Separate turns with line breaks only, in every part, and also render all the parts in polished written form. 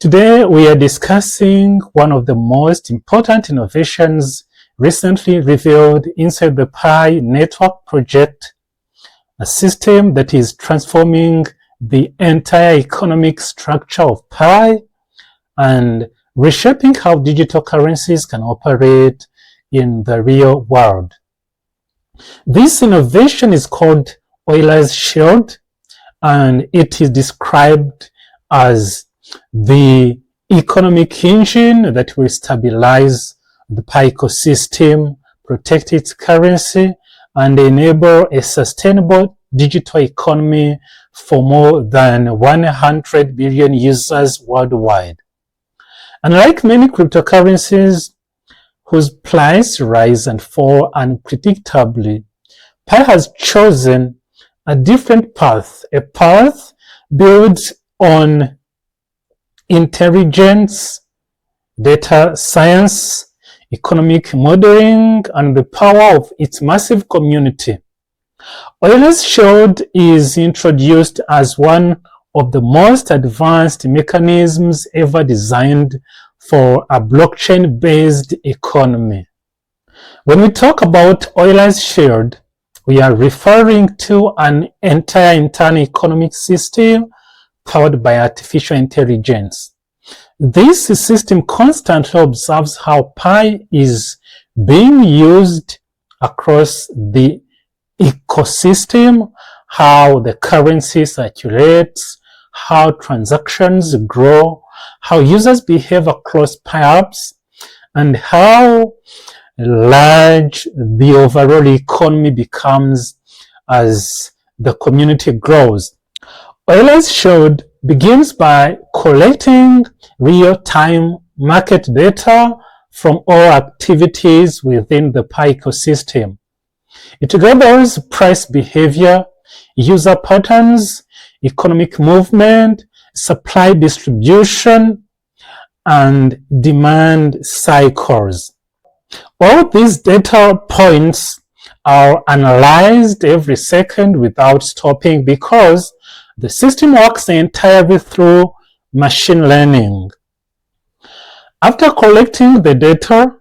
Today we are discussing one of the most important innovations recently revealed inside the Pi network project, a system that is transforming the entire economic structure of Pi and reshaping how digital currencies can operate in the real world. This innovation is called Euler's Shield, and it is described as the economic engine that will stabilize the Pi ecosystem, protect its currency, and enable a sustainable digital economy for more than 100 billion users worldwide. Unlike many cryptocurrencies whose price rise and fall unpredictably, Pi has chosen a different path, a path built on intelligence, data science, economic modeling, and the power of its massive community. Euler's Shield is introduced as one of the most advanced mechanisms ever designed for a blockchain-based economy. When we talk about Euler's Shield, we are referring to an entire internal economic system powered by artificial intelligence. This system constantly observes how Pi is being used across the ecosystem, how the currency circulates, how transactions grow, how users behave across Pi apps, and how large the overall economy becomes as the community grows. Euler's Shield begins by collecting real-time market data from all activities within the Pi ecosystem. It gathers price behavior, user patterns, economic movement, supply distribution, and demand cycles. All these data points are analyzed every second without stopping because the system works entirely through machine learning. After collecting the data,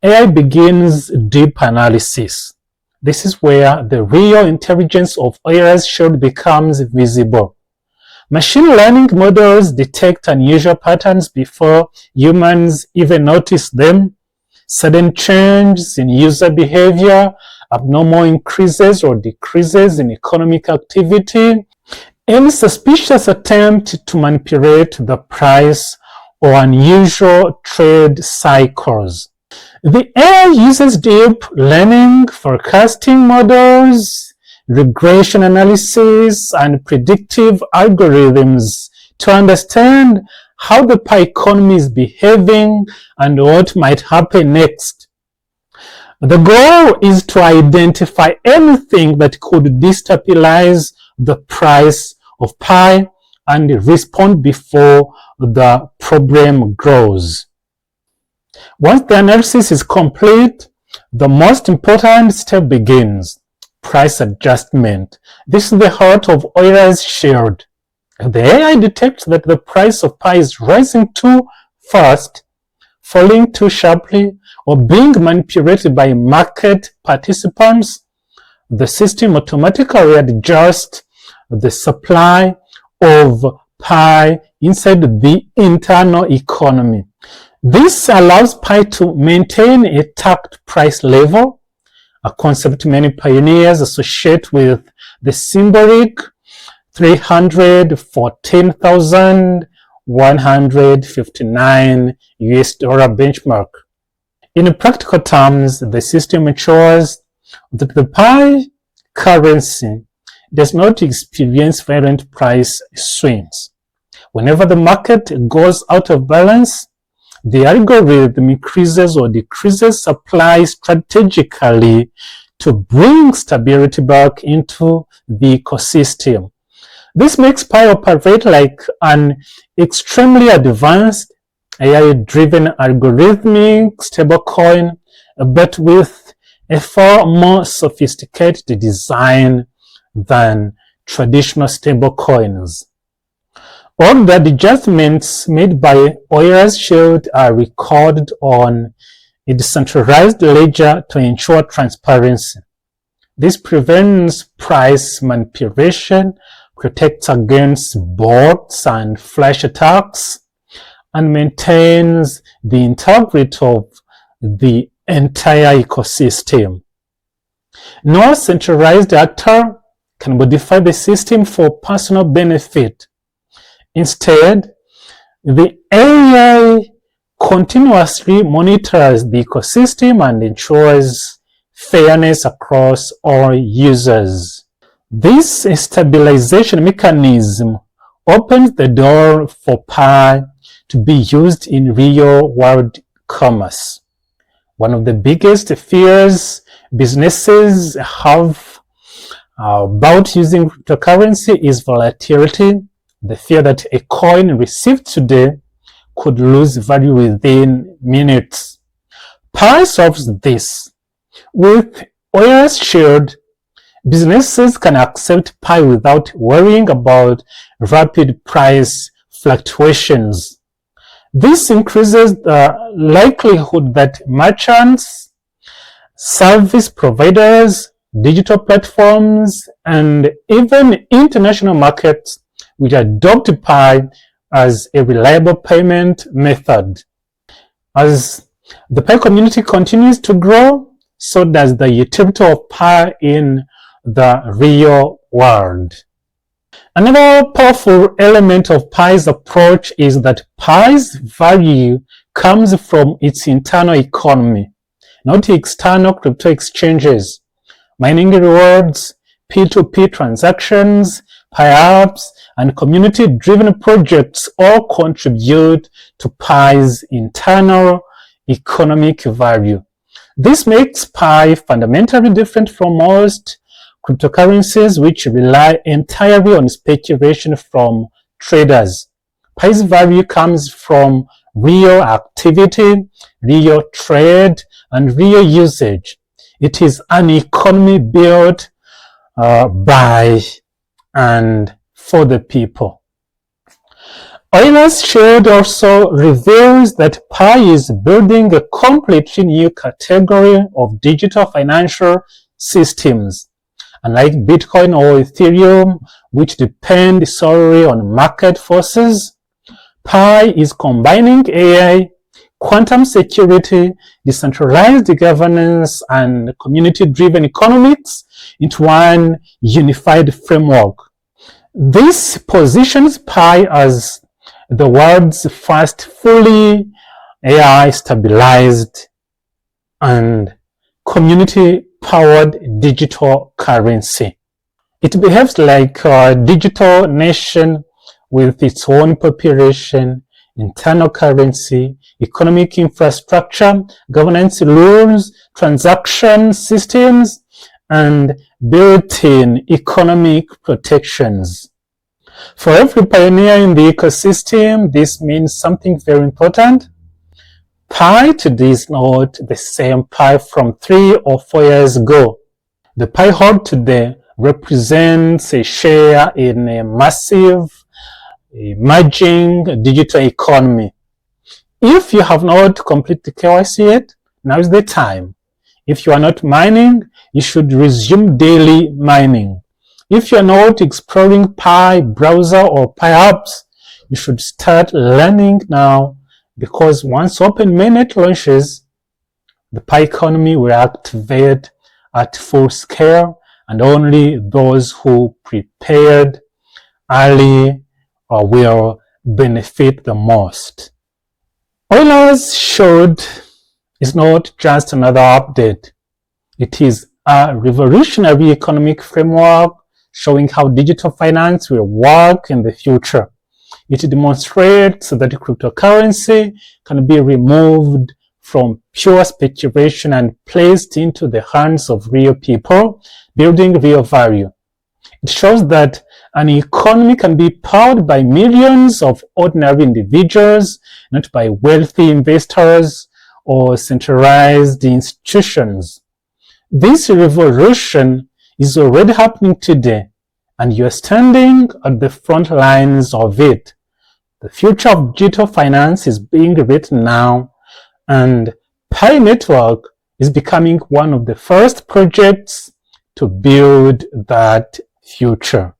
AI begins deep analysis. This is where the real intelligence of Euler's Shield becomes visible. Machine learning models detect unusual patterns before humans even notice them. Sudden changes in user behavior, abnormal increases or decreases in economic activity, any suspicious attempt to manipulate the price or unusual trade cycles. The AI uses deep learning, forecasting models, regression analysis, and predictive algorithms to understand how the Pi economy is behaving and what might happen next. The goal is to identify anything that could destabilize the price of Pi and respond before the problem grows. Once the analysis is complete, the most important step begins: price adjustment. This is the heart of Euler's Shield. The AI detects that the price of Pi is rising too fast, falling too sharply, or being manipulated by market participants. The system automatically adjusts the supply of Pi inside the internal economy. This allows Pi to maintain a tagged price level, a concept many pioneers associate with the symbolic 314,159 US dollar benchmark. In practical terms, the system ensures that the Pi currency does not experience violent price swings. Whenever the market goes out of balance, the algorithm increases or decreases supply strategically to bring stability back into the ecosystem. This makes Pi operate like an extremely advanced AI-driven algorithmic stablecoin, but with a far more sophisticated design than traditional stablecoins. All the adjustments made by Euler's Shield are recorded on a decentralized ledger to ensure transparency. This prevents price manipulation, protects against bots and flash attacks, and maintains the integrity of the entire ecosystem. No centralized actor can modify the system for personal benefit. Instead, the AI continuously monitors the ecosystem and ensures fairness across all users. This stabilization mechanism opens the door for Pi to be used in real-world commerce. One of the biggest fears businesses have about using cryptocurrency is volatility, the fear that a coin received today could lose value within minutes. Pi solves this. With Euler's Shield, businesses can accept Pi without worrying about rapid price fluctuations. This increases the likelihood that merchants, service providers, digital platforms, and even international markets will adopt Pi as a reliable payment method. As the Pi community continues to grow, so does the utility of Pi in the real world. Another powerful element of Pi's approach is that Pi's value comes from its internal economy, not external crypto exchanges. Mining rewards, P2P transactions, Pi apps, and community-driven projects all contribute to Pi's internal economic value. This makes Pi fundamentally different from most cryptocurrencies, which rely entirely on speculation from traders. Pi's value comes from real activity, real trade, and real usage. It is an economy built by and for the people. Euler's Shield also reveals that Pi is building a completely new category of digital financial systems. Unlike Bitcoin or Ethereum, which depend solely on market forces, Pi is combining AI, quantum security, decentralized governance, and community-driven economics into one unified framework. This positions Pi as the world's first fully AI-stabilized and community-powered digital currency. It behaves like a digital nation with its own population, internal currency, economic infrastructure, governance rules, transaction systems, and built-in economic protections. For every pioneer in the ecosystem, this means something very important. Pi today is not the same Pi from 3 or 4 years ago. The Pi hold today represents a share in a massive, emerging digital economy. If you have not completed KYC yet, now is the time. If you are not mining, you should resume daily mining. If you are not exploring Pi browser or Pi apps, you should start learning now, because once Open Mainnet launches, the Pi economy will activate at full scale, and only those who prepared early will benefit the most. Euler's Shield is not just another update. It is a revolutionary economic framework showing how digital finance will work in the future. It demonstrates that cryptocurrency can be removed from pure speculation and placed into the hands of real people, building real value. It shows that an economy can be powered by millions of ordinary individuals, not by wealthy investors or centralized institutions. This revolution is already happening today, and you are standing at the front lines of it. The future of digital finance is being written now, and Pi Network is becoming one of the first projects to build that future.